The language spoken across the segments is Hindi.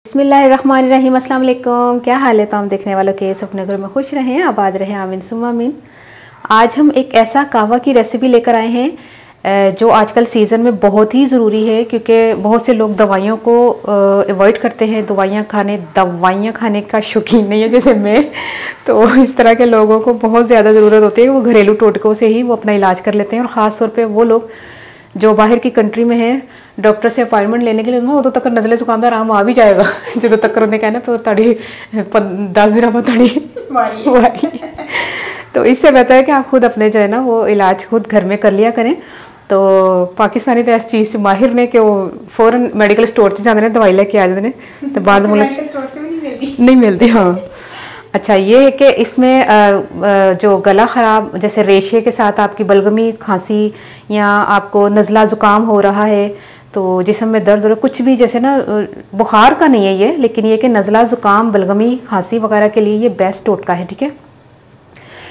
बिस्मिल्लाहिर्रहमानिर्रहीम, अस्सलाम वालेकुम। क्या हाल है तमाम देखने वालों के? सब अपने घर में खुश रहें, आबाद रहें, आमीन सुम्मा आमीन। आज हम एक ऐसा कहवा की रेसिपी लेकर आए हैं जो आजकल सीज़न में बहुत ही ज़रूरी है, क्योंकि बहुत से लोग दवाइयों को अवॉइड करते हैं। दवाइयाँ खाने का शौकीन नहीं है जैसे मैं, तो इस तरह के लोगों को बहुत ज़्यादा ज़रूरत होती है कि वो घरेलू टोटकों से ही वो अपना इलाज कर लेते हैं। और ख़ास तौर पर वो लोग जो बाहर की कंट्री में है, डॉक्टर से अपॉइंटमेंट लेने के लिए उदों तक नज़ले जुकाम का आराम आ भी जाएगा जो तक उन्हें कहना तो ताड़ी 10 दिन बाद ताड़ी वारी। तो इससे बेहतर है कि आप खुद अपने जो है ना वो इलाज खुद घर में कर लिया करें। तो पाकिस्तानी तो इस चीज़ माहिर ने कि वो फौरन मैडिकल स्टोर से जाते हैं, दवाई लेके आ जाते हैं, तो बाद में नहीं मिलती। हाँ, अच्छा, ये है कि इसमें जो गला ख़राब, जैसे रेशे के साथ आपकी बलगमी, खांसी या आपको नज़ला ज़ुकाम हो रहा है, तो जिस्म में दर्द हो रहा है, कुछ भी, जैसे ना बुखार का नहीं है ये, लेकिन ये कि नज़ला ज़ुकाम, बलगमी, खांसी वगैरह के लिए ये बेस्ट टोटका है, ठीक है।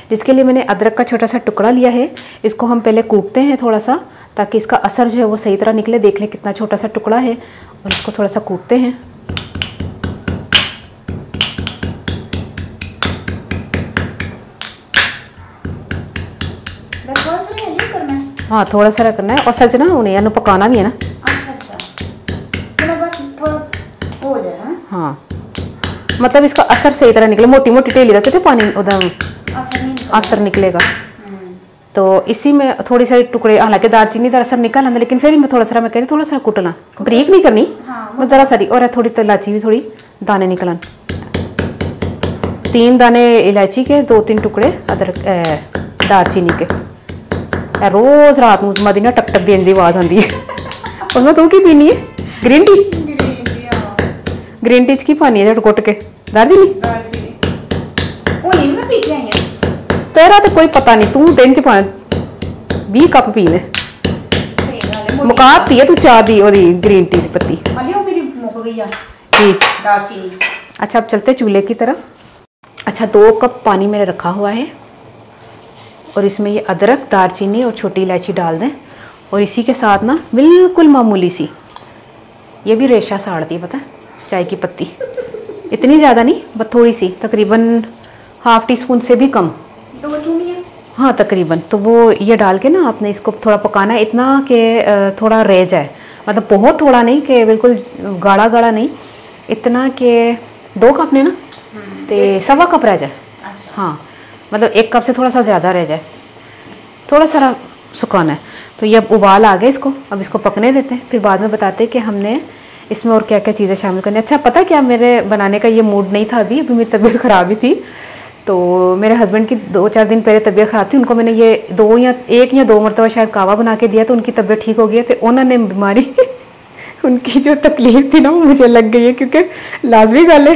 जिसके लिए मैंने अदरक का छोटा सा टुकड़ा लिया है। इसको हम पहले कूटते हैं थोड़ा सा, ताकि इसका असर जो है वो सही तरह निकले। देख लें कितना छोटा सा टुकड़ा है, और इसको थोड़ा सा कूटते हैं। हाँ, थोड़ा सा करना है, और सच ना उन्हें अनु पकाना भी है ना। अच्छा, तो बस थोड़ा हो जाए ना। हाँ, मतलब इसका असर सही तरह निकले। मोटी मोटी टेली रखे थे पानी उधर असर निकलेगा। तो इसी में थोड़ी सारी टुकड़े, हालांकि दालचीनी का असर निकल आंदा, लेकिन फिर मैं थोड़ा सा, मैं कह रही थोड़ा सा कुटना, ब्रीक नहीं करनी, बस ज़रा सारी। और थोड़ी तो इलायची भी, थोड़ी दाने निकलन, 3 दाने इलायची के, 2-3 टुकड़े अदरक दालचीनी के। रोज़ रात को मदीना टक टक देने की आवाज़ आती है। और मैं तू की पीनी है? Green tea. ग्रीन टी की पानी है कुट के दालचीनी। तेरा तो कोई पता नहीं, तू दिन च 20 कप पी ले, मुकाती है तू चाह दी और ग्रीन टी की पत्ती। अच्छा, अब चलते चूल्हे की तरफ। अच्छा, 2 कप पानी मेरे रखा हुआ है, और इसमें ये अदरक, दालचीनी और छोटी इलायची डाल दें। और इसी के साथ ना बिल्कुल मामूली सी, ये भी रेशा साड़ दी, पता है, चाय की पत्ती, इतनी ज़्यादा नहीं, बस थोड़ी सी, तकरीबन ½ टीस्पून से भी कम। 2 चूड़ियाँ, हाँ तकरीबन। तो वो ये डाल के ना आपने इसको थोड़ा पकाना है, इतना कि थोड़ा रह जाए, मतलब बहुत थोड़ा नहीं कि बिल्कुल गाढ़ा गाढ़ा नहीं, इतना कि 2 कप ने ना तो 1.25 कप रह जाए। हाँ, मतलब 1 कप से थोड़ा सा ज़्यादा रह जाए, थोड़ा सा सुखाना है। तो ये अब उबाल आ गए इसको, अब इसको पकने देते हैं, फिर बाद में बताते हैं कि हमने इसमें और क्या क्या चीज़ें शामिल करनी। अच्छा, पता क्या, मेरे बनाने का ये मूड नहीं था अभी मेरी तबीयत ख़राब ही थी। तो मेरे हस्बैंड की 2-4 दिन पहले तबीयत ख़राब थी, उनको मैंने ये 1 या 2 मरतबा शायद कहवा बना के दिया, तो उनकी तबीयत ठीक हो गई है। तो उन्होंने बीमारी उनकी जो तकलीफ थी ना वो मुझे लग गई है, क्योंकि लाजमी गल है,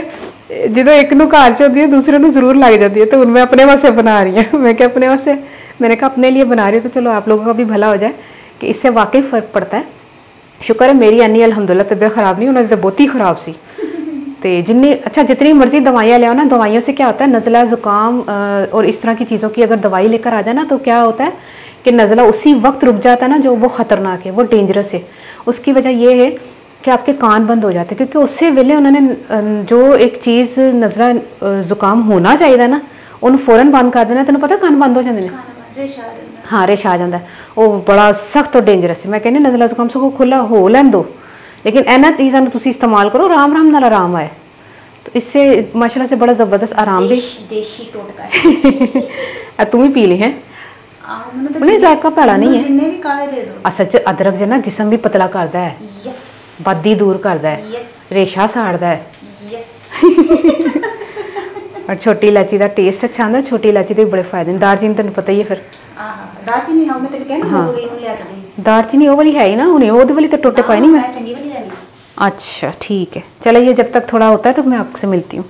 जो एक नू घर च होती है दूसरे को जरूर लग जाती है। तो उनमें अपने वास्ते बना रही हैं, मैं क्या अपने वास्ते, मैंने कहा अपने लिए बना रही हूँ, तो चलो आप लोगों का भी भला हो जाए, कि इससे वाकई फ़र्क पड़ता है। शुक्र है मेरी अन्नी अल्हम्दुलिल्लाह तबीयत ख़राब नहीं, उन्होंने तो बहुत ही ख़राब सी। तो जितनी मर्जी दवाइयाँ ले आओ ना, दवाइयों से क्या होता है, नज़ला ज़ुकाम और इस तरह की चीज़ों की अगर दवाई लेकर आ जाए ना, तो क्या होता है कि नज़ला उसी वक्त रुक जाता है ना, जो वो ख़तरनाक है, वो डेंजरस है। उसकी वजह ये है कि आपके कान बंद हो जाते हैं, क्योंकि उससे वेले उन्होंने जो एक चीज़ नज़ला ज़ुकाम होना चाहिए ना, उन्हें फ़ौरन बंद कर देना। तेन पता कान बंद हो जाते हैं। हाँ, रेशा आ जाता है, वो बड़ा सख्त और डेंजरस है। मैं कहनी नज़ला ज़ुकाम सगों खुला हो लैन दो, लेकिन इन्होंने चीज़ों को तुम इस्तेमाल करो, आराम आराम नाल आराम आए। तो इससे माशाल्लाह से बड़ा ज़बरदस्त आराम भी। देशी टोटका तू भी पी ली है, उन्हें जायका भैड़ा नहीं है। सच अदरक जो ना जिसम भी पतला करता है, बदी दूर करता है, रेशा साड़ता है। और छोटी इलायची का टेस्ट अच्छा आता है, छोटी इलायची के भी बड़े फायदे हैं। दालचीनी तेन पता ही है फिर। हाँ, दालचीनी वो वाली है ही ना, उन्हें वो वाली तो टोटे पाए नहीं मैं। अच्छा ठीक है, चलो ये जब तक थोड़ा होता है तो मैं आपसे मिलती हूँ।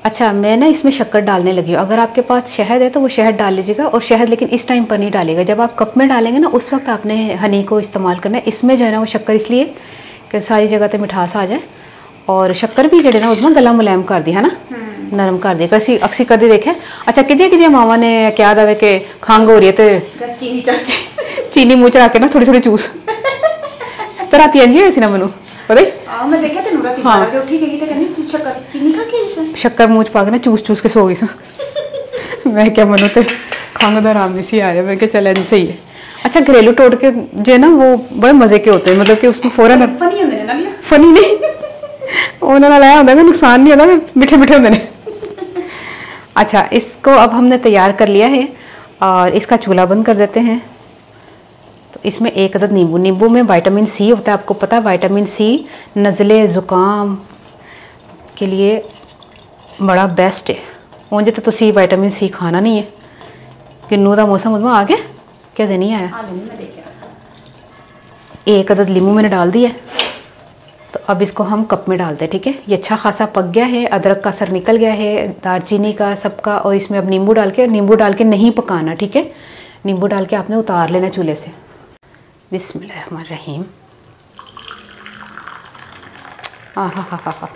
अच्छा, मैं ना इसमें शक्कर डालने लगी हूँ। अगर आपके पास शहद है तो वो शहद डाल लीजिएगा, और शहद लेकिन इस टाइम पर नहीं डालेगा, जब आप कप में डालेंगे ना उस वक्त आपने हनी को इस्तेमाल करना है। इसमें जो है ना वो शक्कर इसलिए कि सारी जगह पे मिठास आ जाए, और शक्कर भी जो है ना उसमें गला मुलायम कर दी है ना, नरम कर दी। कैसी अक्सी कदी देखे। अच्छा, कि मावा ने क्या दवे कि खंघ हो रही है तो चीनी मुँह च रख के ना थोड़ी थोड़ी चूस तो राती इंज होई सी ना मैनू पता आ मैं देखा तेन राती हाँ। जो उठी गई तो कहनी शक्कर चीनी खा के इस शक्कर मूँह च पा के ना चूस चूस के सो गई मैं क्या मनु तो खंघ का आराम नहीं सी आ रहा, मैं क्या चल ऐसे सही है। अच्छा घरेलू टोटके जो ना वो बड़े मजे के होते हैं, मतलब कि उसमें फौरन फनी होंगे ना फनी नहीं उन्होंने लाया होता है, नुकसान नहीं होता, मीठे मीठे होते हैं। अच्छा इसको अब हमने तैयार कर लिया है और इसका चूल्हा बंद कर देते हैं। तो इसमें एक अदद नींबू, नींबू में विटामिन सी होता है, आपको पता है विटामिन सी नज़ले ज़ुकाम के लिए बड़ा बेस्ट है। उंज तो तुसी विटामिन सी खाना नहीं है। किन्नू का मौसम उसमें आ गया कैसे नहीं आया। एक अदद लींबू मैंने डाल दिया। तो अब इसको हम कप में डालते हैं, ठीक है। ये अच्छा खासा पक गया है, अदरक का असर निकल गया है, दालचीनी का सबका, और इसमें अब नींबू डाल के नहीं पकाना, ठीक है। नींबू डाल के आपने उतार लेना चूल्हे से। बिस्मिल्लाहिर्रहमानिर्रहीम। आहा हा हा हा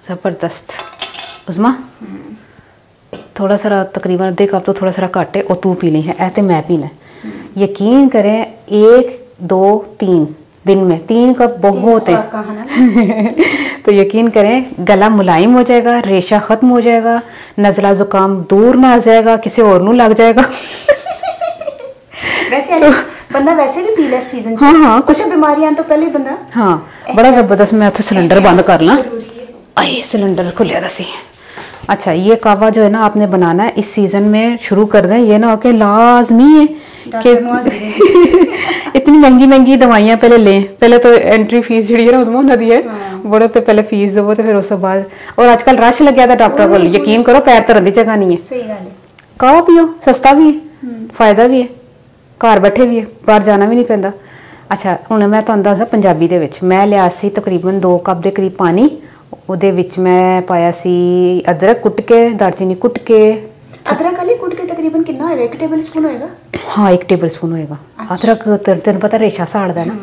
ज़बरदस्त। उस्मा थोड़ा सा तकरीबन देख आप तो थोड़ा सा घट है और तू पी ली है, ऐसे मैं पीना है। यकीन करें 1 2 3 दिन में 3 कप बहुत है। तो यकीन करें गला मुलायम हो जाएगा, रेशा ख़त्म हो जाएगा, नज़ला ज़ुकाम दूर ना आ जाएगा, किसी और नू लग जाएगा। वैसे तो बंदा वैसे भी पी ले इस सीजन। हाँ कुछ बीमारियां तो पहले बंदा हाँ बड़ा ज़बरदस्त। मैं तो सिलेंडर बंद कर ला, अरे सिलेंडर खुलिया दसी। अच्छा ये कावा जो है ना आपने बनाना है इस सीज़न में शुरू कर दें, ये ना हो कि लाजमी है कि इतनी महंगी दवाइयाँ पहले लें। पहले तो एंट्री फीस जी है ना उसमें नदी है बड़े, तो पहले फीस दो तो फिर उस बाद। और आजकल रश लग गया था डॉक्टर को, यकीन करो पैर धरन की जगह नहीं है। सही गल है। कावा पियो, सस्ता भी है, फायदा भी है, घर बैठे भी है, बाहर जाना भी नहीं पैंदा। अच्छा हुण मैं तुहानूं दसदा पंजाबी दे विच मैं लिया सी तकरीबन 2 कप के करीब पानी, ਉਹਦੇ ਵਿੱਚ मैं पाया सी अदरक कुट के, दालचीनी कुट के। अदरक वाली कुट के तकरीबन कितना होएगा? 1 टेबल स्पून होएगा। हाँ 1 टेबल स्पून होएगा। अदरक तेन पता रेशा साड़दा है ना,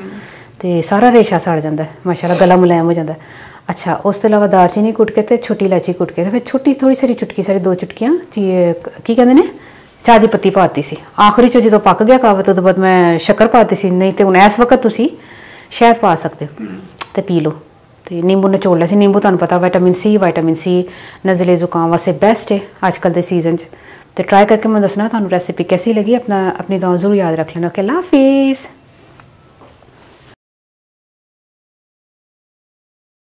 तो सारा रेशा सड़ जाता है माशाल्लाह, गला मुलायम हो जाता है। अच्छा उस तो इलावा दालचीनी कुट के, छोटी इलायची कुट के, फिर छोटी थोड़ी सारी चुटकी सारी 2 चुटकियाँ की कहते हैं चाह दी पत्ती पाती सी। आखिरी चो जो पक गया कावा तो बाद मैं शक्कर पाती सी, नहीं तो हुण इस वक्त तुसी शहद पा सकते हो तो पी लो। तो नींबू नचोड़ लिया। नींबू तुहानूं पता विटामिन सी नज़ले ज़ुकाम वास्ते बेस्ट है आजकल के सीजन। तो ट्राई करके मैं दसना तुहानूं रेसिपी कैसी लगी। अपनी दुआ जरूर याद रख लेना। ओके अल्लाह हाफिज़।